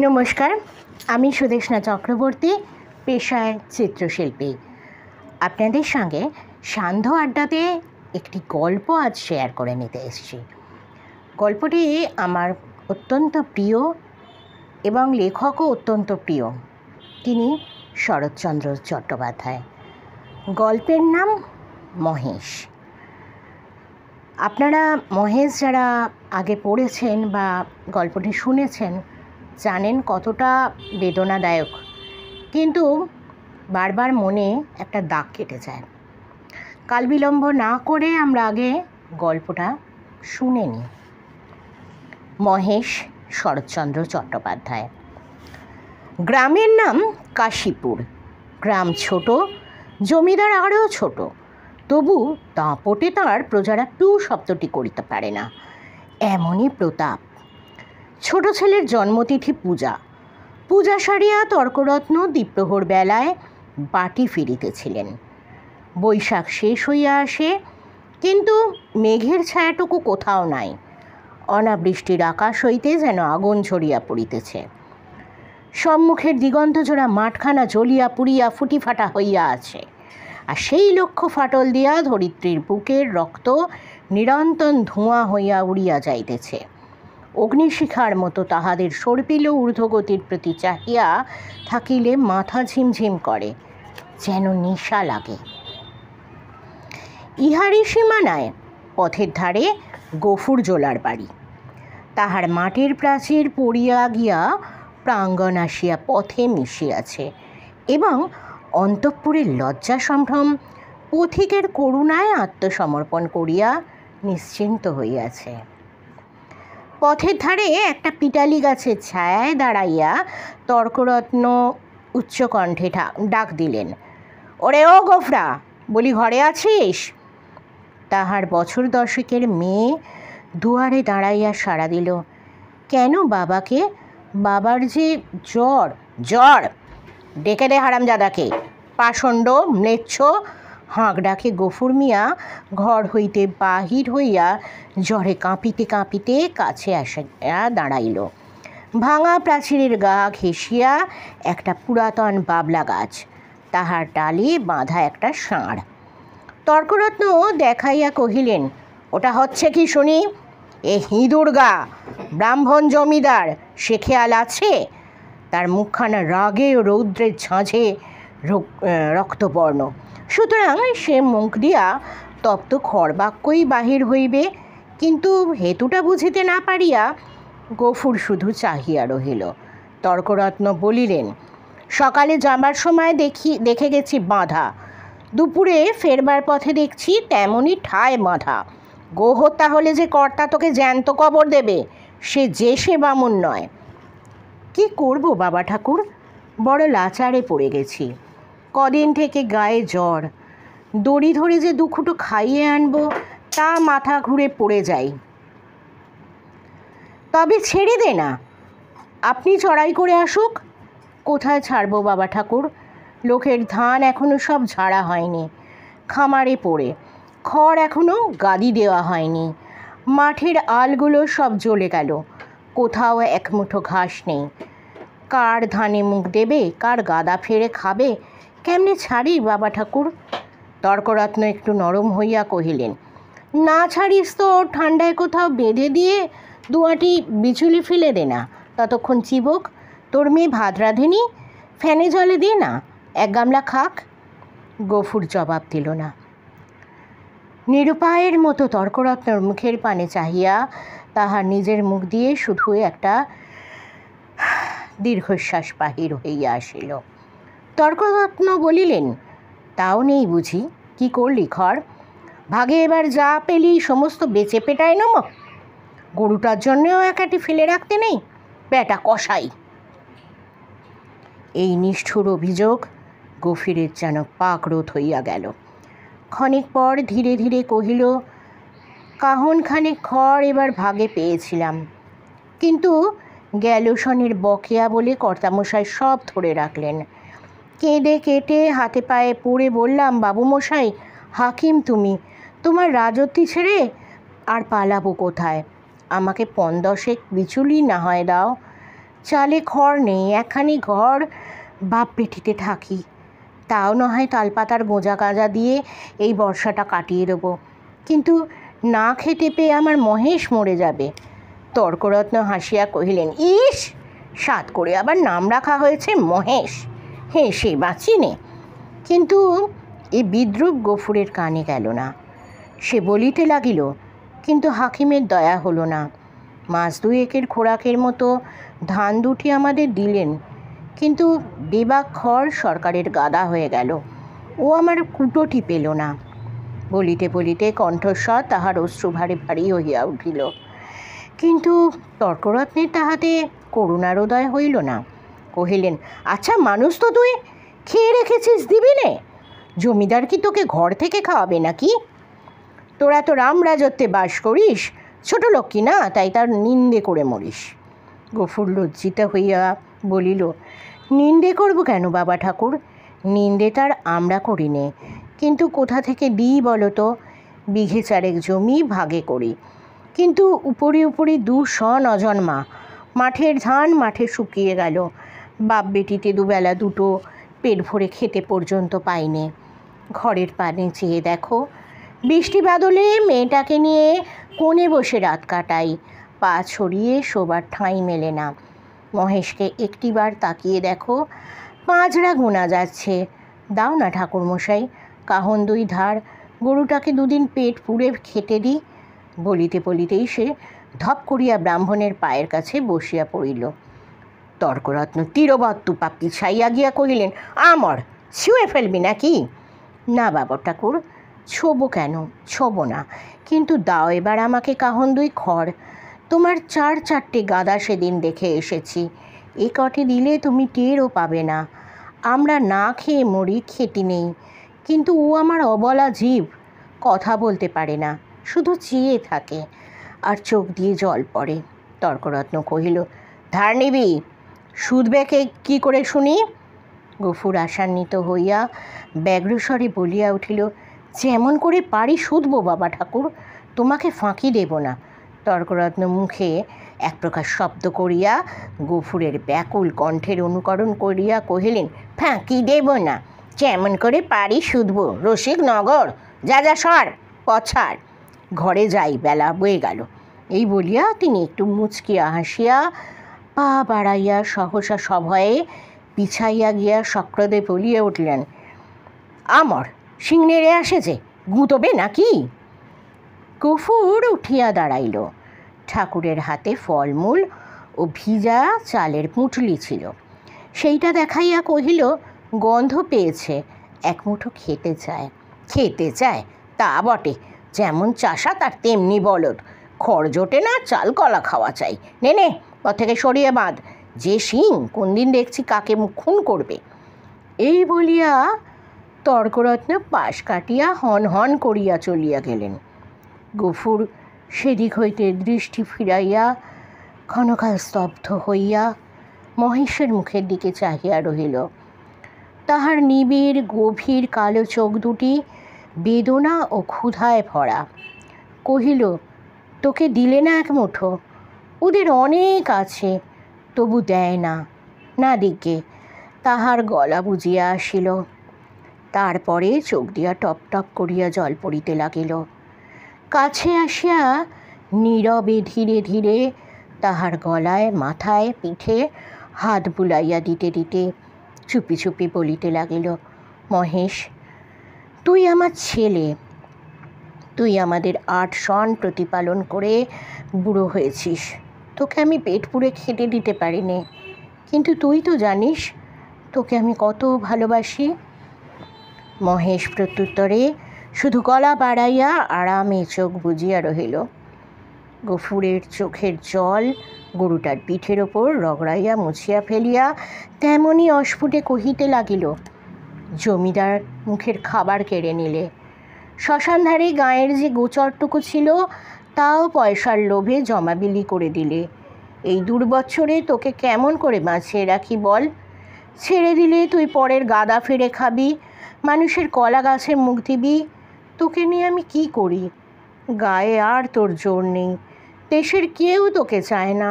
নমস্কার, আমি সুদেষ্ণা চক্রবর্তী, পেশায় চিত্রশিল্পী। আপনাদের সঙ্গে সান্ধ্য আড্ডাতে একটি গল্প আজ শেয়ার করে নিতে এসেছি। গল্পটি আমার অত্যন্ত প্রিয় এবং লেখকও অত্যন্ত প্রিয়। তিনি শরৎচন্দ্র চট্টোপাধ্যায়। গল্পের নাম মহেশ। আপনারা মহেশ যারা আগে পড়েছেন বা গল্পটি শুনেছেন জানেন কতটা বেদনাদায়ক, কিন্তু বারবার মনে একটা দাগ কেটে যায়। কাল বিলম্ব না করে আমরা আগে গল্পটা শুনে নিই। মহেশ শরৎচন্দ্র চট্টোপাধ্যায়। গ্রামের নাম কাশীপুর। গ্রাম ছোট, জমিদার আরও ছোট, তবু দাপটে তাঁর প্রজারা টু শব্দটি করিতে পারে না, এমনই প্রতাপ। ছোট ছেলের জন্মতিথি পূজা সারিয়া তর্করত্ন দ্বীপ্রহর বেলায় বাটি ফিরিতেছিলেন। বৈশাখ শেষ হইয়া আসে, কিন্তু মেঘের ছায়াটুকু কোথাও নাই। অনাবৃষ্টির আকাশ হইতে যেন আগুন ঝরিয়া পড়িতেছে। সম্মুখের দিগন্তজোড়া মাঠখানা জ্বলিয়া পুড়িয়া ফুটিফাটা হইয়া আছে, আর সেই লক্ষ্য ফাটল দিয়া ধরিত্রীর বুকের রক্ত নিরন্তর ধোঁয়া হইয়া উড়িয়া যাইতেছে। অগ্নিশিখার মতো তাহাদের সর্পিল ঊর্ধ্বগতির প্রতি চাহিয়া থাকিলে মাথা ঝিমঝিম করে, যেন নেশা লাগে। ইহারই সীমানায় পথের ধারে গফুরজোলার বাড়ি। তাহার মাটির প্রাচীর পড়িয়া গিয়া প্রাঙ্গণ আসিয়া পথে মিশিয়াছে, এবং অন্তঃপুরের লজ্জা সম্ভ্রম পথিকের করুণায় আত্মসমর্পণ করিয়া নিশ্চিন্ত হইয়াছে। পথের ধারে একটা পিটালি গাছের ছায়ায় দাঁড়াইয়া তর্করত্ন উচ্চকণ্ঠে ডাক দিলেন, ওরে ও গোফরা, বলি ঘরে আছিস? তাহার বছর দশেকের মেয়ে দুয়ারে দাঁড়াইয়া সাড়া দিল, কেন বাবাকে? বাবার যে জ্বর। জ্বর? ডেকে দে হারামজাদাকে। পাষণ্ড ম্লেচ্ছ, হাঁক ডাকে গফুর মিয়া ঘর হইতে বাহির হইয়া জ্বরে কাঁপিতে কাঁপিতে কাছে আসিয়া দাঁড়াইল। ভাঙা প্রাচীরের গা ঘেঁষিয়া একটা পুরাতন বাবলা গাছ, তাহার ডালে বাঁধা একটা ষাঁড়। তর্করত্ন দেখাইয়া কহিলেন, ওটা হচ্ছে কি শুনি? এ হিঁদুর গা, ব্রাহ্মণ জমিদার, সে খেয়াল আছে? তার মুখখানা রাগে ও রৌদ্রের ঝাঁঝে রক্তবর্ণ, সুতরাং সে মুখ দিয়া তপ্ত খড়বাক্যই বাহির হইবে। কিন্তু হেতুটা বুঝিতে না পারিয়া গফুর শুধু চাহিয়া রহিল। তর্করত্ন বলিলেন, সকালে যাবার সময় দেখে গেছি বাঁধা, দুপুরে ফেরবার পথে দেখছি তেমনই ঠায় বাঁধা। গোহত্যা হলে যে কর্তা তোকে জ্যান্ত কবর দেবে, সে বামুন নয়। কি করব বাবা ঠাকুর, বড় লাচারে পড়ে গেছি। কদিন থেকে গায়ে জ্বর, দড়ি ধরে যে দুখুটো খাইয়ে আনবো তা মাথা ঘুরে পড়ে যাই। তবে ছেড়ে দে না, আপনি চড়াই করে আসুক। কোথায় ছাড়বো বাবা ঠাকুর? লোকের ধান এখনো সব ঝাড়া হয়নি, খামারে পড়ে। খড় এখনো গাদি দেওয়া হয়নি। মাঠের আলগুলো সব জ্বলে গেল, কোথাও এক মুঠো ঘাস নেই। কার ধানে মুখ দেবে, কার গাদা ফেরে খাবে, কেমনে ছাড়ি বাবা ঠাকুর? তর্করত্ন একটু নরম হইয়া কহিলেন, না ছাড়িস তো ঠান্ডায় কোথাও বেঁধে দিয়ে দুয়াটি বিচুলি ফেলে দে না, ততক্ষণ চিবক। তোর মেয়ে ভাত রাঁধেনি, ফ্যানে জলে দে না, এক গামলা খাক। গফুর জবাব দিল না। নিরুপায়ের মতো তর্করত্নর মুখের পানে চাহিয়া তাহার নিজের মুখ দিয়ে শুধু একটা দীর্ঘশ্বাস বাহির হইয়া আসিল। তর্করত্ন বলিলেন, তাও নেই বুঝি? কি করলি খড়? ভাগে এবার যা পেলি সমস্ত বেচে পেটায় নম। গরুটার জন্যেও একাটি ফেলে রাখতে নেই, বেটা কসাই। এই নিষ্ঠুর অভিযোগ গফুরের যেন পাকরোধ হইয়া গেল। ক্ষণিক পর ধীরে ধীরে কহিল, কাহনখানে খড় এবার ভাগে পেয়েছিলাম, কিন্তু গ্যালোসনের বকেয়া বলে কর্তামশাই সব ধরে রাখলেন। কেঁদে কেটে হাতে পায়ে পড়ে বললাম, বাবুমশাই, হাকিম তুমি, তোমার রাজত্বি ছেড়ে আর পালাবো কোথায়? আমাকে 15 বিচুলি না হয় দাও। চালে খড় নেই, একখানি ঘর বাপ বেটিতে থাকি, তাও না হয় তালপাতার গোঁজা গাঁজা দিয়ে এই বর্ষাটা কাটিয়ে দেবো, কিন্তু না খেতে পেয়ে আমার মহেশ মরে যাবে। তর্করত্ন হাসিয়া কহিলেন, ইস, সাত করে আবার নাম রাখা হয়েছে মহেশ, হেসে বাঁচি নে। কিন্তু এ বিদ্রূপ গফুরের কানে গেল না। সে বলিতে লাগিল, কিন্তু হাকিমের দয়া হলো না। মাস দুয়েকের খোরাকের মতো ধান দুটি আমাদের দিলেন, কিন্তু বেবাক খড় সরকারের গাদা হয়ে গেল, ও আমার কুটোটি পেল না। বলিতে বলিতে কণ্ঠস্বর তাহার অশ্রু ভারী ভারী হইয়া উঠিল। কিন্তু তর্করত্নের তাহাতে করুণারোদয় হইল না। কহিলেন, আচ্ছা মানুষ তো তুই, খেয়ে রেখেছিস, দিবি নে? জমিদার কি তোকে ঘর থেকে খাওয়াবে নাকি? তোরা তো রামরাজত্বে বাস করিস, ছোট লোক কি না, তাই তার নিন্দে করে মরিস। গফুর লজ্জিত হইয়া বলিল, নিন্দে করব কেন বাবা ঠাকুর? নিন্দে তার আমরা করি নে, কিন্তু কোথা থেকে দিই বলো তো? বিঘে চারেক জমি ভাগে করি, কিন্তু উপরে উপরে 200 অজন্মা। মাঠের ধান মাঠে শুকিয়ে গেল, বাপ বেটিতে দুবেলা দুটো পেট ভরে খেতে পর্যন্ত পাইনে। ঘরের পানে চেয়ে দেখো, বৃষ্টি বাদলে মেয়েটাকে নিয়ে কোণে বসে রাত কাটাই, পা ছড়িয়ে শোবার ঠাঁই মেলে না। মহেশকে একটিবার তাকিয়ে দেখো, পাঁচড়া গোনা যাচ্ছে। দাও না ঠাকুরমশাই, কাহন 2 ধার, গরুটাকে 2 দিন পেট পুড়ে খেতে দিই। বলিতে বলিতেই সে ধপ করিয়া ব্রাহ্মণের পায়ের কাছে বসিয়া পড়িল। তর্করত্ন তীরবত্তু পা পিছাইয়া গিয়া কহিলেন, আমর ছুঁয়ে ফেলবি নাকি? না বাবা ঠাকুর, ছোবো কেন? ছোবো না, কিন্তু দাও এবার আমাকে কাহন 2 খড়। তোমার 4-4টে গাদা সেদিন দেখে এসেছি, এ কটি দিলে তুমি টেরও পাবে না। আমরা না খেয়ে মরি, খেতি নেই, কিন্তু ও আমার অবলা জীব, কথা বলতে পারে না, শুধু চেয়ে থাকে, আর চোখ দিয়ে জল পড়ে। তর্করত্ন কহিল, ধার নিবি? সুদবে কি করে শুনি? গফুর আশান্বিত হইয়া ব্যগ্রস্বরে বলিয়া উঠিল, যেমন করে পারি শুধবো বাবা ঠাকুর, তোমাকে ফাঁকি দেব না। তর্করত্ন মুখে এক প্রকার শব্দ করিয়া গফুরের ব্যাকুল কণ্ঠের অনুকরণ করিয়া কহিলেন, ফাঁকি দেব না, যেমন করে পারি শুধবো। রসিক নগর, যা যা সর, পছাড়, ঘরে যাই, বেলা বয়ে গেল। এই বলিয়া তিনি একটু মুচকিয়া হাসিয়া পা বাড়াইয়া সহসা সভয়ে পিছাইয়া গিয়া সক্রদে বলিয়া উঠলেন, আমর শিং নেড়ে আসেছে, গুঁতবে নাকি? গফুর উঠিয়া দাঁড়াইল। ঠাকুরের হাতে ফলমূল ও ভিজা চালের পুঁটলি ছিল, সেইটা দেখাইয়া কহিল, গন্ধ পেয়েছে, এক মুঠো খেতে চায়। খেতে চায় তা বটে, যেমন চাষা তার তেমনি বলদ, খড় জোটে না, চাল কলা খাওয়া চাই। নে নে, পর থেকে সরিয়ে বাঁধ, যে শিং কোন দিন দেখছি কাকে মুখ খুন করবে। এই বলিয়া তর্করত্ন পাশ কাটিয়া হন হন করিয়া চলিয়া গেলেন। গফুর সেদিক হইতে দৃষ্টি ফিরাইয়া ক্ষণকাল স্তব্ধ হইয়া মহেশের মুখের দিকে চাহিয়া রহিল। তাহার নিবিড় গভীর কালো চোখ দুটি বেদনা ও ক্ষুধায় ভরা। কহিল, তোকে দিলে না এক মুঠো? ওদের অনেক আছে, তবু দেয় না। না দিকে। তাহার গলা বুঝিয়া আসিল। তারপরে চোখ দিয়া টপ টপ করিয়া জল পড়িতে লাগিল। কাছে আসিয়া নীরবে ধীরে ধীরে তাহার গলায়, মাথায়, পিঠে হাত বুলাইয়া দিতে দিতে চুপি চুপি বলিতে লাগিল, মহেশ, তুই আমার ছেলে, তুই আমাদের 8 সন প্রতিপালন করে বুড়ো হয়েছিস, তোকে আমি পেট পুড়ে খেতে দিতে পারিনি, কিন্তু তুই তো জানিস তোকে আমি কত ভালোবাসি। মহেশ প্রত্যুত্তরে শুধু গলা বাড়াইয়া আরামে চোখ বুজিয়া রহিল। গফুরের চোখের জল গরুটার পিঠের ওপর রগড়াইয়া মুছিয়া ফেলিয়া তেমনি অস্ফুটে কহিতে লাগিল, জমিদার মুখের খাবার কেড়ে নিলে, শ্মশানধারে গাঁয়ের যে গোচরটুকু ছিল তাও পয়সার লোভে জমাবিলি করে দিলে। এই দুর্বৎসরে তোকে কেমন করে বাঁচিয়ে রাখি বল? ছেড়ে দিলে তুই পরের গাদা ফিরে খাবি, মানুষের কলা গাছের মুখ দিবি। তোকে নিয়ে আমি কি করি? গায়ে আর তোর জোর নেই, দেশের কেউ তোকে চায় না,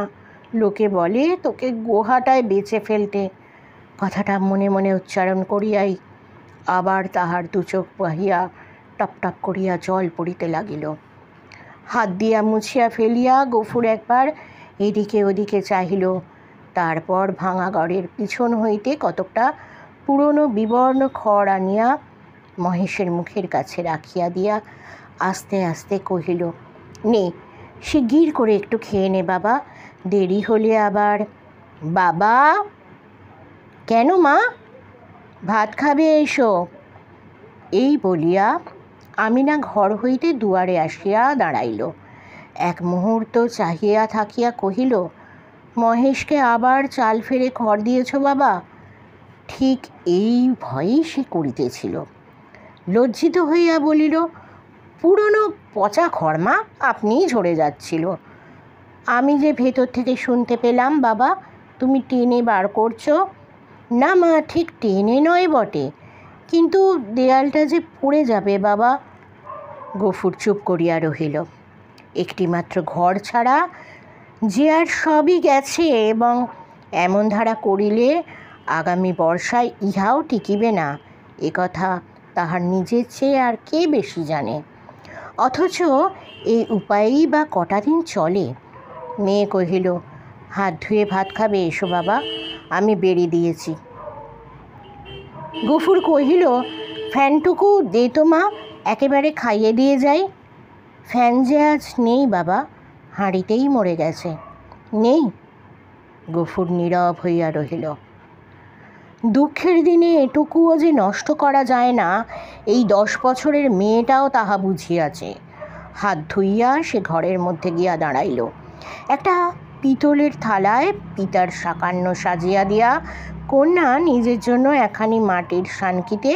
লোকে বলে তোকে গোহাটায় বেচে ফেলতে। কথাটা মনে মনে উচ্চারণ করিয়াই আবার তাহার দু চোখ বাহিয়া টপ টপ করিয়া জল পড়িতে লাগিল। হাত দিয়া মুছিয়া ফেলিয়া গফুর একবার এদিকে ওদিকে চাহিল। তারপর ভাঙা ঘরের পিছন হইতে কতকটা পুরনো বিবর্ণ খড় আনিয়া মহেশের মুখের কাছে রাখিয়া দিয়া আস্তে আস্তে কহিল, নে শিগগির করে একটু খেয়ে নে বাবা, দেরি হলে আবার। বাবা! কেন মা? ভাত খাবে এসো। এই বলিয়া আমিনা ঘর হইতে দুয়ারে আসিয়া দাঁড়াইল। এক মুহূর্ত চাহিয়া থাকিয়া কহিল, মহেশকে আবার চাল ফেরে খড় দিয়েছ বাবা? ঠিক এই ভয়েই সে করিতেছিল। লজ্জিত হইয়া বলিল, পুরনো পচা খড় মা, আপনিই ঝরে যাচ্ছিল। আমি যে ভেতর থেকে শুনতে পেলাম বাবা তুমি টেনে বার করছো। না মা, ঠিক টেনে নয় বটে, কিন্তু দেয়ালটা যে পড়ে যাবে বাবা। গফুর চুপ করিয়া রহিল। একটিমাত্র ঘর ছাড়া যে আর সবই গেছে, এবং এমন ধারা করিলে আগামী বর্ষায় ইহাও টিকিবে না, এ কথা তাহার নিজের চেয়ে আর কে বেশি জানে। অথচ এই উপায়েই বা কটা দিন চলে। মেয়ে কহিল, হাত ধুয়ে ভাত খাবে এসো বাবা, আমি বেড়ে দিয়েছি। গফুর কহিল, ফ্যানটুকু দে তো মা, একেবারে খাইয়ে দিয়ে যাই। ফ্যান যে আজ নেই বাবা, হাঁড়িতেই মরে গেছে। নেই? গফুর নীরব হইয়া রহিল। দুঃখের দিনে এটুকুও যে নষ্ট করা যায় না, এই 10 বছরের মেয়েটাও তাহা বুঝিয়াছে। হাত ধুইয়া সে ঘরের মধ্যে গিয়া দাঁড়াইল। একটা পিতলের থালায় পিতার সাকান্ন সাজিয়া দিয়া কন্যা নিজের জন্য একখানি মাটির সানকিতে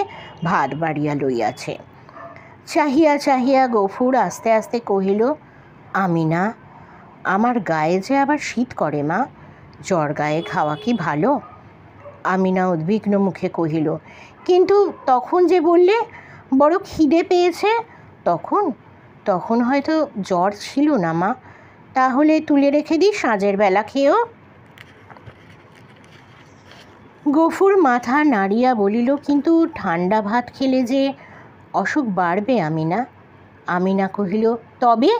ভাত বাড়িয়া লইয়াছে। চাহিয়া চাহিয়া গফুর আস্তে আস্তে কহিল, আমিনা, আমার গায়ে যে আবার শীত করে মা, জ্বর গায়ে খাওয়া কি ভালো? আমিনা উদ্বিগ্ন মুখে কহিল, কিন্তু তখন যে বললে বড় খিদে পেয়েছে, তখন তখন হয়তো জ্বর ছিল না মা। তাহলে তুলে রেখে দিই, সাঁঝের বেলা খেয়েও। গফুর মাথা নাড়িয়া বলিল, কিন্তু ঠান্ডা ভাত খেলে যে অসুখ বাড়বে আমিনা। আমিনা কহিল, তবে?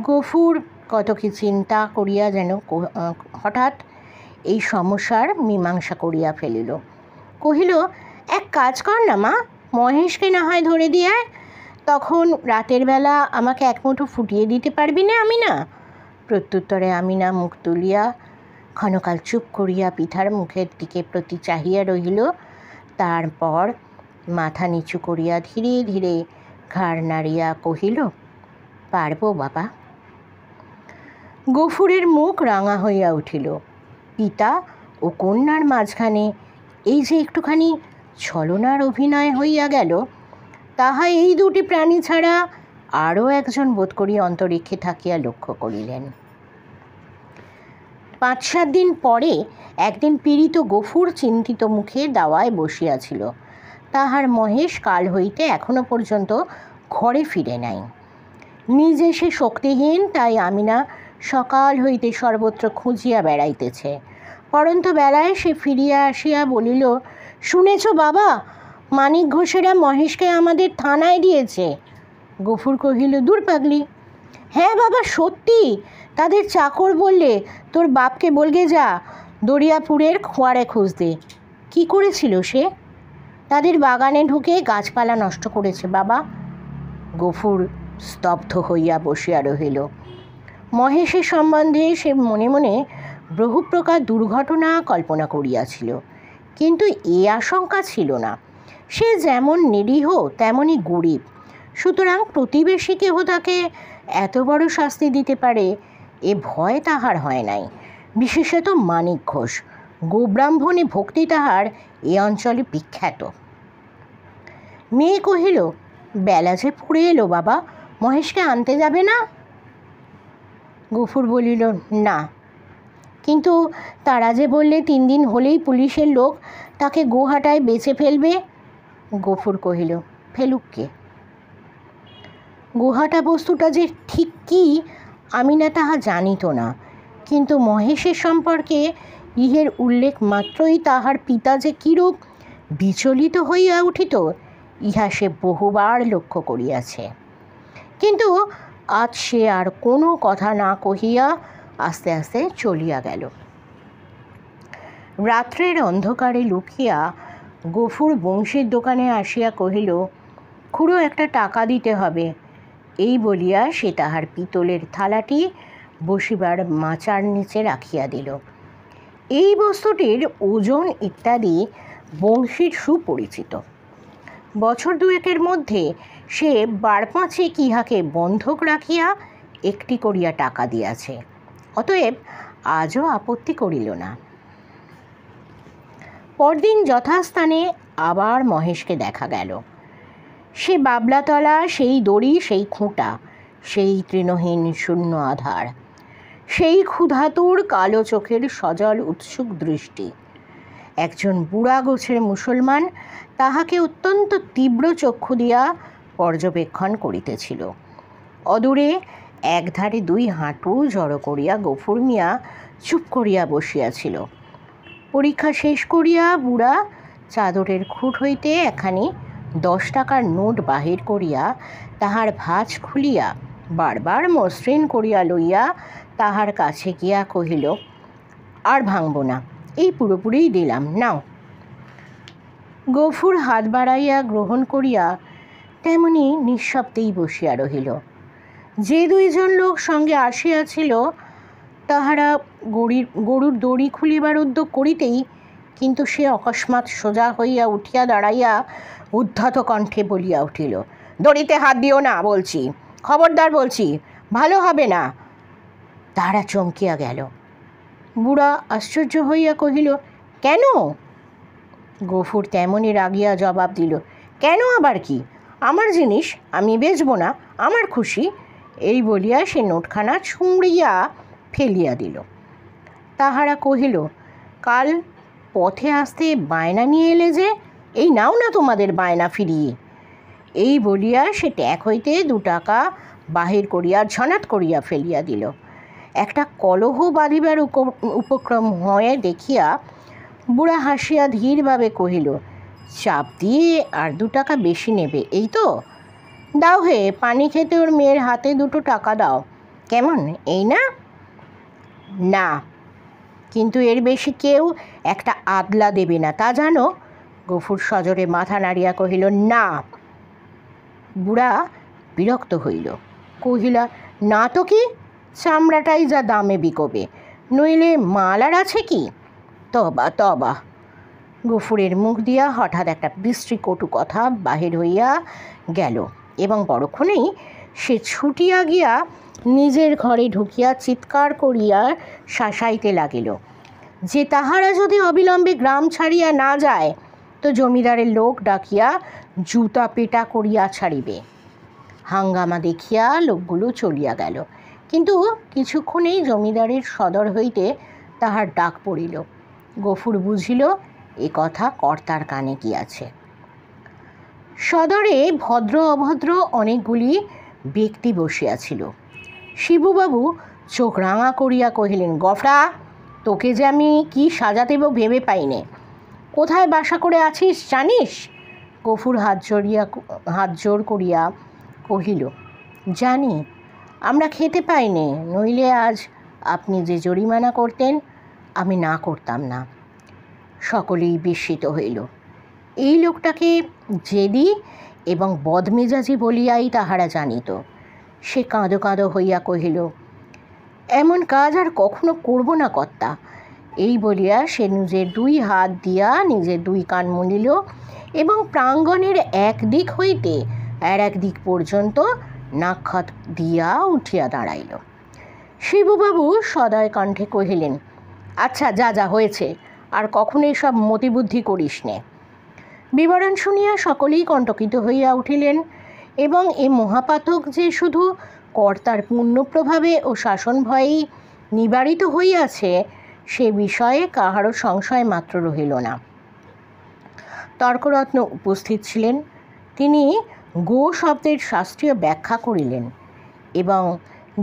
গফুর কত কি চিন্তা করিয়া যেন হঠাৎ এই সমস্যার মীমাংসা করিয়া ফেলিল। কহিল, এক কাজ কর না মা, মহেশকে না হয় ধরে দিয়ে আয়, তখন রাতের বেলা আমাকে এক মুঠো ফুটিয়ে দিতে পারবি না আমিনা? প্রত্যুত্তরে আমিনা মুখ তুলিয়া ক্ষণকাল চুপ করিয়া পিঠার মুখের দিকে প্রতি চাহিয়া রহিল। তারপর মাথা নিচু করিয়া ধীরে ধীরে ঘাড় নাড়িয়া কহিল, পারব বাবা। গফুরের মুখ রাঙা হইয়া উঠিল। পিতা ও কন্যার মাঝখানে এই যে একটুখানি ছলনার অভিনয় হইয়া গেল, তাহা এই দুটি প্রাণী ছাড়া আরও একজন বোধ করি অন্তরিক্ষে থাকিয়া লক্ষ্য করিলেন। 5-7 দিন পরে একদিন পীড়িত গফুর চিন্তিত মুখে দাওয়ায় বসিয়াছিল। তাহার মহেশ কাল হইতে এখনো পর্যন্ত ঘরে ফিরে নাই। নিজে সে শক্তিহীন, তাই আমিনা সকাল হইতে সর্বত্র খুঁজিয়া বেড়াইতেছে। পরন্ত বেলায় সে ফিরিয়া আসিয়া বলিল, শুনেছ বাবা, মানিক ঘোষেরা মহেশকে আমাদের থানায় দিয়েছে। গফুর কহিল, দূর পাগলি। হ্যাঁ বাবা, সত্যি, তাদের চাকর বললে তোর বাপকে বলগে যা দরিয়াপুরের খোয়ারে খুঁজতে। কি করেছিল সে? তাদের বাগানে ঢুকে গাছপালা নষ্ট করেছে বাবা। গফুর স্তব্ধ হইয়া বসিয়া রহিল। মহেশের সম্বন্ধে সে মনে মনে বহু প্রকার দুর্ঘটনা কল্পনা করিয়াছিল, কিন্তু এ আশঙ্কা ছিল না। সে যেমন নিরীহ তেমনই গরিব, সুতরাং প্রতিবেশী কেহ তাকে এত বড় শাস্তি দিতে পারে এ ভয় তাহার হয় নাই। বিশেষত মানিক ঘোষ, গোব্রাহ্মণে ভক্তি তাহার এ অঞ্চলে বিখ্যাত। মেয়ে কহিল, বেলা যে পড়ে এলো বাবা, মহেশকে আনতে যাবে না? গফুর বলিল, না, কিন্তু তারা যে বললে 3 দিন হলেই পুলিশের লোক তাকে গোহাটায় বেচে ফেলবে। গফুর কহিল, ফেলুক কে? গোহাটা বস্তুটা যে ঠিক কী আমিনা তাহা জানিত না, কিন্তু মহেশের সম্পর্কে ইহের উল্লেখ মাত্রই তাহার পিতা যে কিরূপ বিচলিত হইয়া উঠিত, ইহা সে বহুবার লক্ষ্য করিয়াছে। কিন্তু আজ সে আর কোনো কথা না কহিয়া আস্তে আস্তে চলিয়া গেল। রাত্রের অন্ধকারে লুকিয়া গফুর বংশীর দোকানে আসিয়া কহিল, খুড়ো একটা টাকা দিতে হবে। এই বলিয়া সে তাহার পিতলের থালাটি বসিবার মাচার নিচে রাখিয়া দিল। এই বস্তুটির ওজন ইত্যাদি বংশীর সুপরিচিত। বছর দুয়েকের মধ্যে সে বারপাঁচেক ইহাকে বন্ধক রাখিয়া একটি করিয়া টাকা দিয়াছে। অতএব আজও আপত্তি করিল না। পরদিন যথাস্থানে আবার মহেশকে দেখা গেল। সে বাবলাতলা, সেই দড়ি, সেই খুঁটা, সেই তৃণহীন শূন্য আধার, সেই ক্ষুধাতুর কালো চোখের সজল উৎসুক দৃষ্টি। একজন বুড়া গোছের মুসলমান তাহাকে অত্যন্ত তীব্র চক্ষু দিয়া পর্যবেক্ষণ করিতেছিল। অদূরে একধারে দুই হাঁটু জড়ো করিয়া গফুর মিয়া চুপ করিয়া বসিয়াছিল। পরীক্ষা শেষ করিয়া বুড়া চাদরের খুঁট হইতে একখানি 10 টাকার নোট বাহির করিয়া তাহার ভাঁজ খুলিয়া বারবার মসৃণ করিয়া লইয়া তাহার কাছে গিয়া কহিল, আর ভাঙব না, এই পুরোপুরিই দিলাম, নাও। গফুর হাত বাড়াইয়া গ্রহণ করিয়া তেমনি নিঃশব্দেই বসিয়া রহিল। যে দুইজন লোক সঙ্গে আসিয়াছিল তাহারা গরুর দড়ি খুলিবার উদ্যোগ করিতেই কিন্তু সে অকস্মাৎ সোজা হইয়া উঠিয়া দাঁড়াইয়া উদ্ধত কণ্ঠে বলিয়া উঠিল, দড়িতে হাত দিও না বলছি, খবরদার বলছি, ভালো হবে না। তাহারা চমকিয়া গেল। বুড়া আশ্চর্য হইয়া কহিল, কেন? গফুর তেমনি রাগিয়া জবাব দিল, কেন আবার কি? আমার জিনিস, আমি বেচব না, আমার খুশি। এই বলিয়া সে নোটখানা ছুঁড়িয়া ফেলিয়া দিল। তাহারা কহিল, কাল পথে আসতে বায়না নিয়ে এলে যে, এই নাও না তোমাদের বায়না ফিরিয়ে। এই বলিয়া সে ট্যাক হইতে 2 টাকা বাহির করিয়া ঝনাট করিয়া ফেলিয়া দিল। একটা কলহ বাঁধিবার উপক্রম হয়ে দেখিয়া বুড়া হাসিয়া ধীরভাবে কহিল, চাপ দিয়ে আর 2 টাকা বেশি নেবে, এই তো? দাও হে, পানি খেতে ওর মেয়ের হাতে 2 টাকা দাও, কেমন, এই না? না, কিন্তু এর বেশি কেউ একটা আদলা দেবে না, তা জানো? গফুর সজোরে মাথা নাড়িয়া কহিল, না। বুড়া বিরক্ত হইল, কহিলা, না তো কি, চামড়াটাই যা দামে বিকবে, নইলে মাল আর আছে কি? তবা তবা। গফুরের মুখ দিয়া হঠাৎ একটা বিশ্রী কটু কথা বাহির হইয়া গেল এবং পরক্ষণেই সে ছুটিয়া গিয়া নিজের ঘরে ঢুকিয়া চিৎকার করিয়া শাসাইতে লাগিল যে তাহারা যদি অবিলম্বে গ্রাম ছাড়িয়া না যায় তো জমিদারের লোক ডাকিয়া জুতা পেটা করিয়া ছাড়িবে। হাঙ্গামা দেখিয়া লোকগুলো চলিয়া গেল, কিন্তু কিছুক্ষণেই জমিদারের সদর হইতে তাহার ডাক পড়িল। গফুর বুঝিল এ কথা কর্তার কানে গিয়াছে। সদরে ভদ্র অভদ্র অনেকগুলি ব্যক্তি বসিয়াছিল। শিবুবাবু চোখ রাঙা করিয়া কহিলেন, গফরা, তোকে যে আমি কি সাজা দেব ভেবে পাইনে। কোথায় বাসা করে আছিস জানিস? গফুর হাত জোর করিয়া কহিল, জানি, আমরা খেতে পাইনে, নইলে আজ আপনি যে জরিমানা করতেন আমি না করতাম না। সকলেই বিস্মিত হইল। এই লোকটাকে জেদি এবং বদমেজাজি বলিয়াই তাহারা জানিত। সে কাঁদো কাঁদো হইয়া কহিল, এমন কাজ আর কখনো করব না কর্তা। এই বলিয়া সে নিজের 2 হাত দিয়া নিজের 2 কান মুলিল এবং প্রাঙ্গণের এক দিক হইতে আর এক দিক পর্যন্ত নাক্ষত দিয়া উঠিয়া দাঁড়াইল। শিবুবাবু সদয় কণ্ঠে কহিলেন, আচ্ছা, যা যা হয়েছে, আর কখনো এসব মতিবুদ্ধি করিস নে। বিবরণ শুনিয়া সকলেই কণ্টকিত হইয়া উঠিলেন এবং এ মহাপাতক যে শুধু কর্তার পুণ্যপ্রভাবে ও শাসন ভয়েই নিবারিত হইয়াছে সে বিষয়ে কাহারও সংশয় মাত্র রহিল না। তর্করত্ন উপস্থিত ছিলেন। তিনি গো শব্দের শাস্ত্রীয় ব্যাখ্যা করিলেন এবং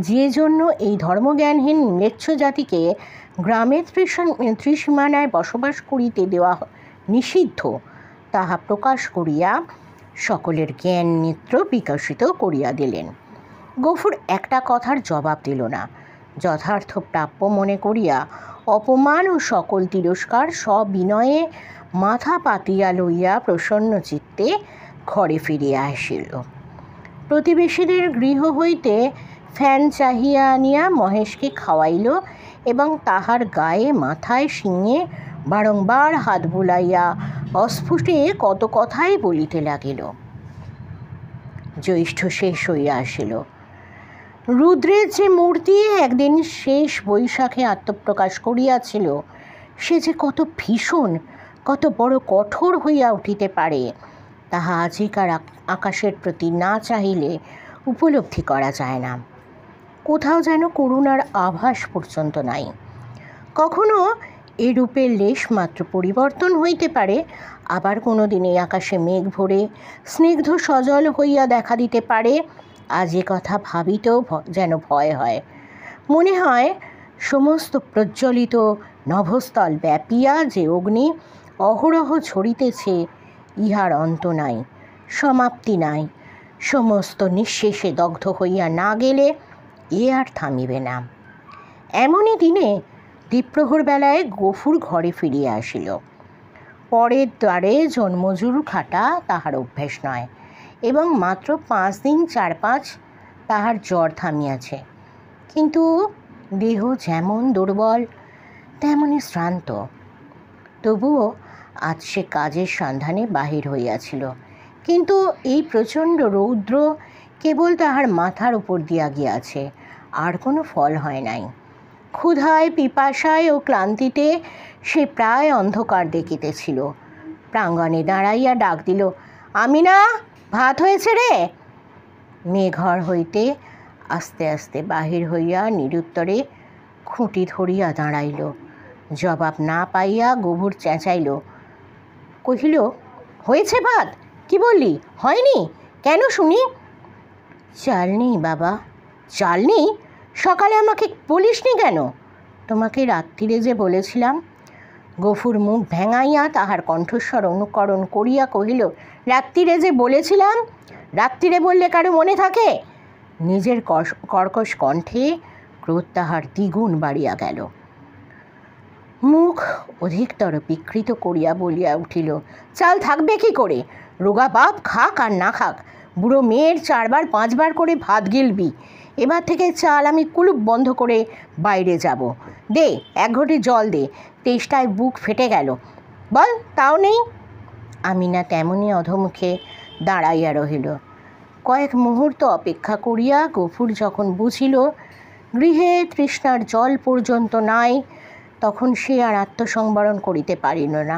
যে জন্য এই ধর্মজ্ঞানহীন ম্লেচ্ছ জাতিকে গ্রামে ত্রিসীমানায় বসবাস করিতে দেওয়া নিষিদ্ধ, তাহা প্রকাশ করিয়া সকলের জ্ঞান নেত্র বিকশিত করিয়া দিলেন। গফুর একটা কথার জবাব দিল না। যথার্থ প্রাপ্য মনে করিয়া অপমান ও সকল তিরস্কার সবিনয়ে মাথা পাতিয়া লইয়া প্রসন্ন চিত্তে ঘরে ফিরিয়া আসিল। প্রতিবেশীদের গৃহ হইতে ফ্যান চাহিয়া আনিয়া মহেশকে খাওয়াইল এবং তাহার গায়ে মাথায় শিঙে বারংবার হাত বুলাইয়া অস্ফুটে কত কথাই বলিতে লাগিল। জ্যৈষ্ঠ শেষ হইয়া আসিল। রুদ্রের যে মূর্তি একদিন শেষ বৈশাখে আত্মপ্রকাশ করিয়াছিল, সে যে কত ভীষণ, কত বড় কঠোর হইয়া উঠিতে পারে, তাহা আজিকার আকাশের প্রতি না চাহিলে উপলব্ধি করা যায় না। কোথাও যেন করুণার আভাস পর্যন্ত নাই। কখনো এ রূপের লেশমাত্র পরিবর্তন হইতে পারে, আবার কোনো দিন এই আকাশে মেঘ ভরে স্নিগ্ধ সজল হইয়া দেখা দিতে পারে। আজ এ কথা ভাবিতেও যেন ভয় হয়। মনে হয় সমস্ত প্রজ্বলিত নভস্থল ব্যাপিয়া যে অগ্নি অহরহ ঝরিতেছে, ইহার অন্ত নাই, সমাপ্তি নাই। সমস্ত নিঃশেষে দগ্ধ হইয়া না গেলে এ আর থামিবে না। এমনই দিনে দ্বীপ্রহর বেলায় গফুর ঘরে ফিরিয়া আসিল। পরের দ্বারে জন্মজুর খাটা তাহার অভ্যেস নয় এবং মাত্র 5 দিন 4-5 তাহার জ্বর থামিয়াছে, কিন্তু দেহ যেমন দুর্বল তেমনি শ্রান্ত। তবুও আজ সে কাজের সন্ধানে বাহির হইয়াছিল, কিন্তু এই প্রচণ্ড রৌদ্র কেবল তাহার মাথার উপর দিয়া গিয়াছে, আর কোনো ফল হয় নাই। ক্ষুধায়, পিপাসায় ও ক্লান্তিতে সে প্রায় অন্ধকার দেখিতেছিল। প্রাঙ্গণে দাঁড়াইয়া ডাক দিল, আমিনা, ভাত হয়েছে রে। মেয়ে ঘর হইতে আস্তে আস্তে বাহির হইয়া নিরুত্তরে খুঁটি ধরিয়া দাঁড়াইল। জবাব না পাইয়া গভীর চেঁচাইল, কহিল, হয়েছে ভাত? কি বললি, হয়নি? কেন শুনি? চাল নেই বাবা। চাল নেই? সকালে আমাকে বলিসনি কেন? তোমাকে রাত্রিরে যে বলেছিলাম। গফুর মুখ ভেঙাইয়া তাহার কণ্ঠস্বর অনুকরণ করিয়া কহিল, রাত্রিরে যে বলেছিলাম? রাত্রিরে বললে কারো মনে থাকে? নিজের কর্কশ কণ্ঠে ক্রোধ তাহার দ্বিগুণ বাড়িয়া গেল। মুখ অধিকতর বিকৃত করিয়া বলিয়া উঠিল, চাল থাকবে কি করে? রোগা বাপ খাক আর না খাক, বুড়ো মেয়ের 4-5 বার করে ভাত গিলবি। এবার থেকে চাল আমি কুলুপ বন্ধ করে বাইরে যাব। দে 1 ঘটি জল দে, তেষ্টায় বুক ফেটে গেল। বল, তাও নেই। আমিনা তেমনি অধমুখে দাঁড়াইয়া রহিল। কয়েক মুহূর্ত অপেক্ষা করিয়া গফুর যখন বুঝিল গৃহে তৃষ্ণার জল পর্যন্ত নাই, তখন সে আর আত্মসংবরণ করিতে পারিল না।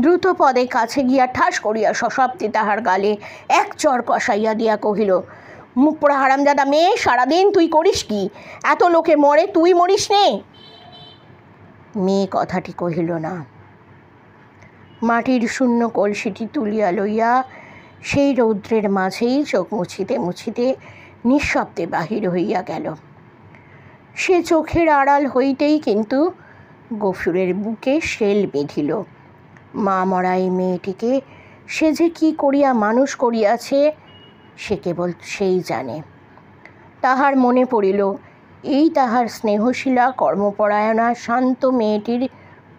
দ্রুত পদে কাছে গিয়া ঠাস করিয়া সশব্দে তাহার গালে 1 চড় কষাইয়া দিয়া কহিল, মুখ পোড়া হারামজাদা মেয়ে, সারাদিন তুই করিস কি? এত লোকে মরে, তুই মরিস নে? মেয়ে কথাটি কহিল না। মাটির শূন্য কলসিটি তুলিয়া লইয়া সেই রৌদ্রের মাঝেই চোখ মুছিতে মুছিতে নিঃশব্দে বাহির হইয়া গেল। সে চোখের আড়াল হইতেই কিন্তু গফুরের বুকে শেল বেঁধিল। মা মরা এই মেয়েটিকে সে যে কি করিয়া মানুষ করিয়াছে সে কেবল সেই জানে। তাহার মনে পড়িল, এই তাহার স্নেহশীলা, কর্মপরায়ণা, শান্ত মেয়েটির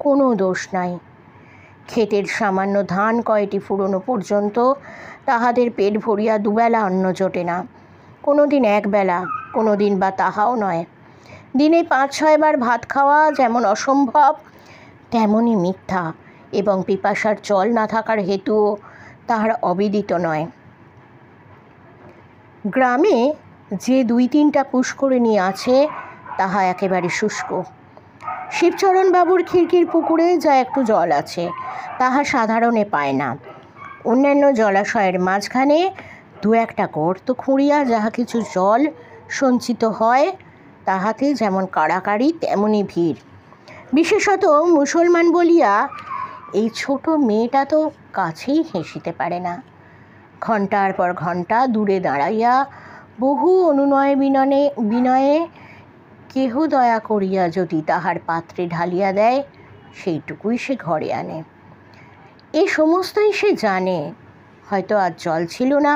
কোনো দোষ নাই। ক্ষেতের সামান্য ধান কয়টি ফুরোনো পর্যন্ত তাহাদের পেট ভরিয়া দুবেলা অন্ন জোটে না। কোনো দিন 1 বেলা, কোনো দিন বা তাহাও নয়। দিনে 5-6 বার ভাত খাওয়া যেমন অসম্ভব, তেমনি মিথ্যা, এবং পিপাসার জল না থাকার হেতুও তাহার অবিদিত নয়। গ্রামে যে 2-3টা পুষ্করিণী আছে তাহা একেবারে শুষ্ক। শিবচরণবাবুর খিড়কির পুকুরে যা একটু জল আছে তাহা সাধারণে পায় না। অন্যান্য জলাশয়ের মাঝখানে 2-1টা গর্ত খুঁড়িয়া যাহা কিছু জল সঞ্চিত হয়, তাহাতে যেমন কাড়াকাড়ি তেমনি ভিড়। বিশেষত মুসলমান বলিয়া এই ছোট মেয়েটা তো কাছেই ঘেঁষিতে পারে না। ঘণ্টার পর ঘণ্টা দূরে দাঁড়াইয়া বহু অনুনয় বিনয়ে কেহ দয়া করিয়া যদি তাহার পাত্রে ঢালিয়া দেয়, সেইটুকুই সে ঘরে আনে। এই সমস্তই সে জানে। হয়তো আজ জল ছিল না,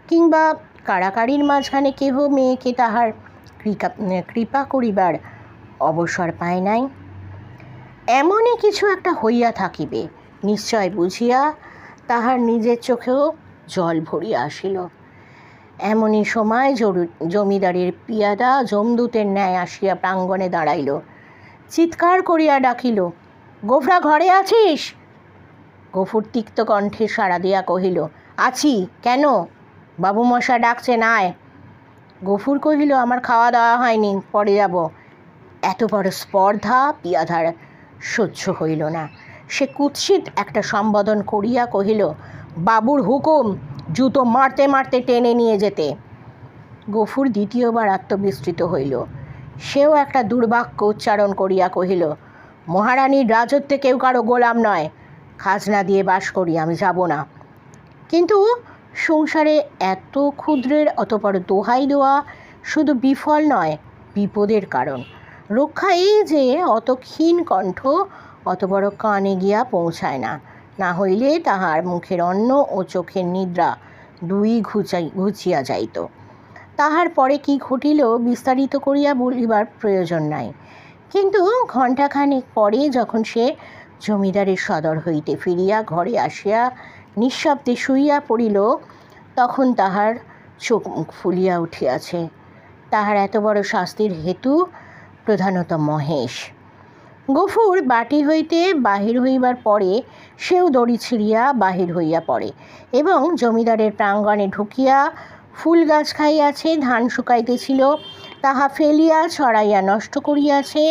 কিংবা কাড়াকাড়ির মাঝখানে কেহ মেয়েকে তাহার কৃপা করিবার অবসর পায় নাই। এমনই কিছু একটা হইয়া থাকিবে নিশ্চয় বুঝিয়া তাহার নিজের চোখেও জল ভরিয়া আসিল। এমনই সময় জমিদারের পিয়াদা যমদূতের ন্যায় আসিয়া প্রাঙ্গণে দাঁড়াইল। চিৎকার করিয়া ডাকিল, গোফরা ঘরে আছিস? গফুর তিক্ত কণ্ঠে সাড়া দিয়া কহিল, আছি। কেন? বাবুমশা ডাকছেন, আয়। গফুর কহিল, আমার খাওয়া দাওয়া হয়নি, পরে যাব। এত বড় স্পর্ধা পিয়াদার সহ্য হইল না। সে কুৎসিত একটা সম্বোধন করিয়া কহিল, বাবুর হুকুম, জুতো মারতে মারতে টেনে নিয়ে যেতে। গফুর দ্বিতীয়বার আত্মবিস্মৃত হইল। সেও একটা দুর্বাক্য উচ্চারণ করিয়া কহিল, মহারানীর রাজত্বে কেউ কারো গোলাম নয়, খাজনা দিয়ে বাস করি, আমি যাব না। কিন্তু সংসারে এত ক্ষুদ্রের অত বড় দোহাই দেওয়া শুধু বিফল নয়, বিপদের কারণ। রক্ষা এই যে অত ক্ষীণ কণ্ঠ অত বড় কানে গিয়া পৌঁছায় না, না হইলে তাহার মুখের অন্ন ও চোখের নিদ্রা দুই ঘুচিয়া যাইত। তাহার পরে কি ঘটিল বিস্তারিত করিয়া বলিবার প্রয়োজন নাই। কিন্তু ঘণ্টাখানেক পরে যখন সে জমিদারের সদর হইতে ফিরিয়া ঘরে আসিয়া নিঃশব্দে শুইয়া পড়িল, তখন তাহার চোখ মুখ ফুলিয়া উঠিয়াছে। তাহার এত বড় শাস্তির হেতু প্রধানত মহেশ। গফুর বাটি হইতে বাহির হইবার পরে সেও দড়ি ছিঁড়িয়া বাহির হইয়া পড়ে এবং জমিদারের প্রাঙ্গণে ঢুকিয়া ফুল গাছ খাইয়াছে, ধান শুকাইতেছিল তাহা ফেলিয়া ছড়াইয়া নষ্ট করিয়াছে,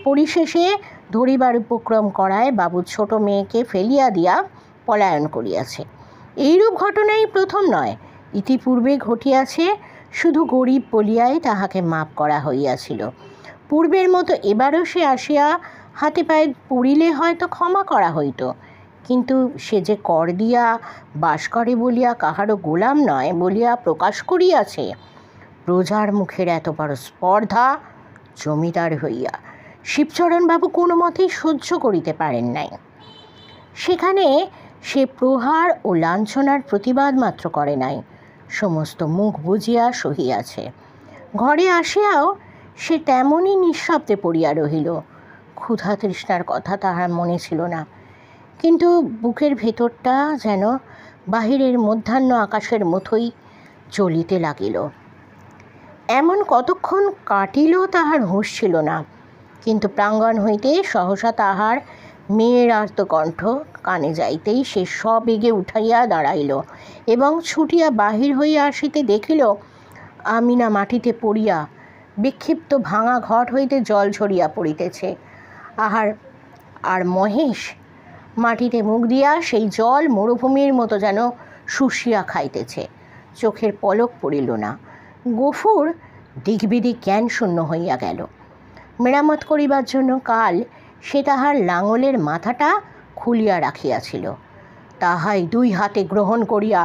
পরিশেষে ধরিবার উপক্রম করায় বাবুর ছোট মেয়েকে ফেলিয়া দিয়া পলায়ন করিয়াছে। এইরূপ ঘটনাই প্রথম নয়, ইতিপূর্বে ঘটিয়াছে। শুধু গরিব বলিয়াই তাহাকে মাপ করা হইয়াছিল। পূর্বের মতো এবারও সে আসিয়া হাতে পায়ে পড়িলে হয়তো ক্ষমা করা হইত, কিন্তু সে যে কর দিয়া বাস করে বলিয়া কাহারও গোলাম নয় বলিয়া প্রকাশ করিয়াছে। প্রজার মুখের এত বড় স্পর্ধা জমিদার হইয়া শিবচরণবাবু কোনো মতেই সহ্য করিতে পারেন নাই। সেখানে সে প্রহার ও লাঞ্ছনার প্রতিবাদ মাত্র করে নাই, সমস্ত মুখ বুজিয়া সহিয়াছে। ঘরে আসিয়াও সে তেমনই নিঃশব্দে পড়িয়া রহিল। ক্ষুধা তৃষ্ণার কথা তাহার মনে ছিল না, কিন্তু বুকের ভেতরটা যেন বাহিরের মধ্যাহ্ন আকাশের মতোই জ্বলিতে লাগিল। এমন কতক্ষণ কাটিল তাহার হুঁশ ছিল না, কিন্তু প্রাঙ্গণ হইতে সহসা তাহার মেয়ের আর্তকণ্ঠ কানে যাইতেই সে সবেগে উঠাইয়া দাঁড়াইল এবং ছুটিয়া বাহির হইয়া আসিতে দেখিল আমিনা মাটিতে পড়িয়া বিক্ষিপ্ত ভাঙা ঘট হইতে জল ঝরিয়া পড়িতেছে। আর মহেশ মাটিতে মুখ দিয়া সেই জল মরুভূমির মতো যেন শুষিয়া খাইতেছে। চোখের পলক পড়িল না। গফুর দিকবিদিক জ্ঞান শূন্য হইয়া গেল। মেরামত করিবার জন্য কাল সে তাহার লাঙলের মাথাটা খুলিয়া রাখিয়াছিল, তাহাই দুই হাতে গ্রহণ করিয়া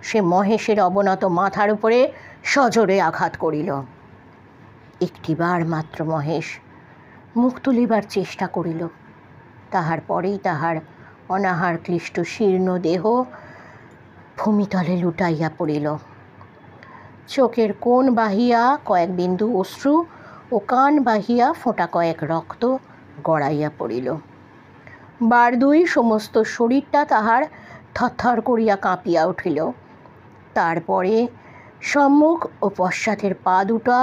সে মহেশের অবনত মাথার উপরে সজোরে আঘাত করিল। একটিবার মাত্র মহেশ মুখ তুলিবার চেষ্টা করিল, তাহার পরেই তাহার অনাহার ক্লিষ্ট শীর্ণ দেহ ভূমিতলে লুটাইয়া পড়িল। চোখের কোণ বাহিয়া কয়েক বিন্দু অশ্রু ও কান বাহিয়া ফোঁটা কয়েক রক্ত গড়াইয়া পড়িল। বার দুই সমস্ত শরীরটা তাহার থরথর করিয়া কাঁপিয়া উঠিল। তারপরে সম্মুখ ও পশ্চাতের পা দুটা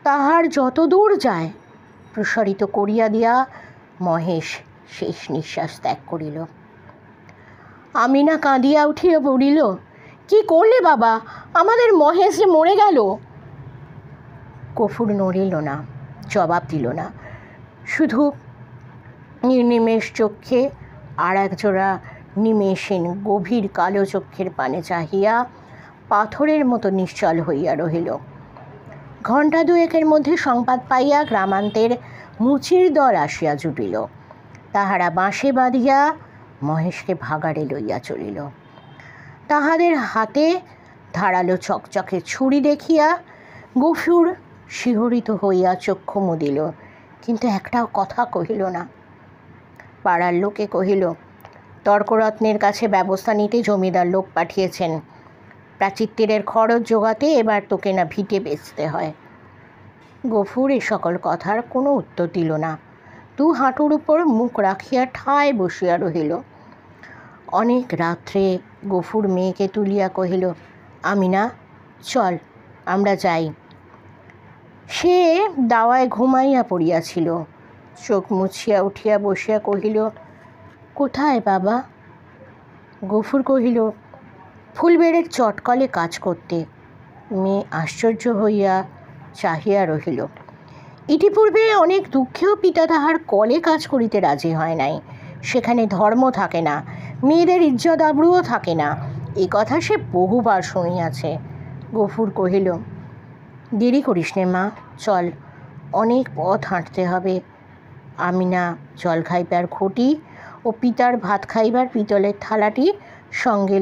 তাহার যত দূর যায় প্রসারিত করিয়া দিয়া মহেশ শেষ নিঃশ্বাস ত্যাগ করিল। আমিনা কাঁদিয়া উঠিয়া পড়িল, কি করলে বাবা, আমাদের মহেশ যে মরে গেল। গফুর নড়িল না, জবাব দিল না, শুধু নির্নিমেষ চক্ষে আর একজোড়া নিমেষহীন গভীর কালো চক্ষের পানে চাহিয়া পাথরের মতো নিশ্চল হইয়া রহিল। ঘণ্টা দুয়েকের মধ্যে সংবাদ পাইয়া গ্রামান্তের মুচির দল আসিয়া জুটিল। তাহারা বাঁশে বাঁধিয়া মহেশকে ভাগাড়ে লইয়া চলিল। তাহাদের হাতে ধারালো চকচকে ছুরি দেখিয়া গফুর শিহরিত হইয়া চক্ষু মুদিল, কিন্তু একটাও কথা কহিল না। পাড়ার লোকে কহিল, তর্করত্নের কাছে ব্যবস্থা নিতে জমিদার লোক পাঠিয়েছেন। প্রাচীরের খরচ জোগাতে এবার তোকে না ভিটে বেচতে হয়। গফুর এ সকল কথার কোনো উত্তর দিল না। দু হাঁটুর উপর মুখ রাখিয়া ঠায় বসিয়া রহিল। অনেক রাত্রে গফুর মেয়েকে তুলিয়া কহিল, আমিনা, চল আমরা যাই। সে দাওয়ায় ঘুমাইয়া পড়িয়াছিল। চোখ মুছিয়া উঠিয়া বসিয়া কহিল, কোথায় বাবা? গফুর কহিল, ফুলবেড়ের চটকলে কাজ করতে। মেয়ে আশ্চর্য হইয়া চাহিয়া রহিল। ইতিপূর্বে অনেক দুঃখেও পিতা তাহার কলে কাজ করিতে রাজি হয় নাই। সেখানে ধর্ম থাকে না, মেয়েদের ইজ্জত আবরুও থাকে না, এ কথা সে বহুবার শুনিয়াছে। গফুর কহিল, দেরি করিস নে মা, চল, অনেক পথ হাঁটতে হবে। আমিনা জল খাইবার ঘটি ও পিতার ভাত খাইবার পিতলের থালাটি সঙ্গে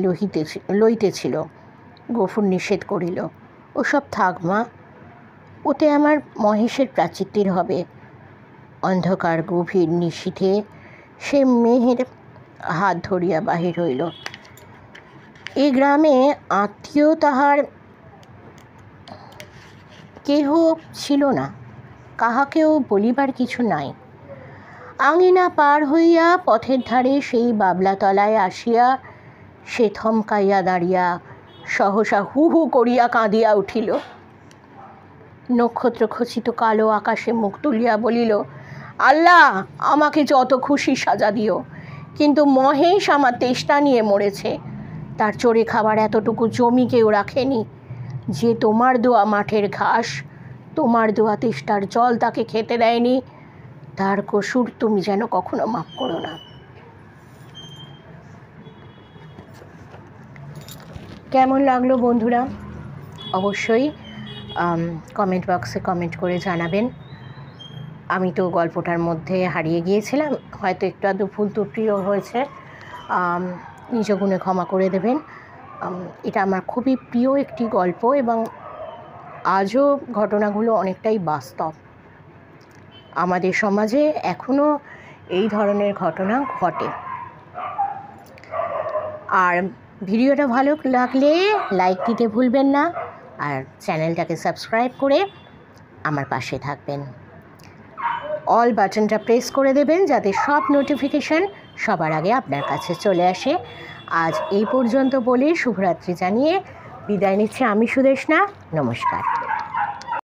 লইতেছিল। গফুর নিষেধ করিল, ওসব থাক মা, ওতে আমার মহেশের প্রাচীর হবে। অন্ধকার গভীর নিশীথে সে মেয়ের হাত ধরিয়া বাহির হইল। এ গ্রামে আত্মীয় তাহার কেহ ছিল না, কাহাকেও বলিবার কিছু নাই। আঙিনা পার হইয়া পথের ধারে সেই বাবলাতলায় আসিয়া সে থমকাইয়া দাঁড়িয়া সহসা হু হু করিয়া কাঁদিয়া উঠিল। নক্ষত্র খচিত কালো আকাশে মুখ তুলিয়া বলিল, আল্লাহ, আমাকে যত খুশি সাজা দিও, কিন্তু মহেশ আমার তেষ্টা নিয়ে মরেছে। তার চড়ে খাবার এতটুকু জমি কেউ রাখেনি। যে তোমার দোয়া মাঠের ঘাস, তোমার দোয়া তেষ্টার জল তাকে খেতে দেয়নি, তার কসুর তুমি যেন কখনো মাফ করো না। কেমন লাগলো বন্ধুরা? অবশ্যই কমেন্ট বক্সে কমেন্ট করে জানাবেন। আমি তো গল্পটার মধ্যে হারিয়ে গিয়েছিলাম, হয়তো একটু আধটু ভুল ত্রুটিও হয়েছে, নিজ গুণে ক্ষমা করে দেবেন। এটা আমার খুবই প্রিয় একটি গল্প এবং আজও ঘটনাগুলো অনেকটাই বাস্তব। আমাদের সমাজে এখনও এই ধরনের ঘটনা ঘটে। আর ভিডিওটা ভালো লাগলে লাইক দিতে ভুলবেন না, আর চ্যানেলটাকে সাবস্ক্রাইব করে আমার পাশে থাকবেন। অল বাটনটা প্রেস করে দেবেন যাতে সব নোটিফিকেশান সবার আগে আপনার কাছে চলে আসে। আজ এই পর্যন্ত বলে শুভরাত্রি জানিয়ে বিদায় নিচ্ছি আমি সুদেষ্ণা। নমস্কার।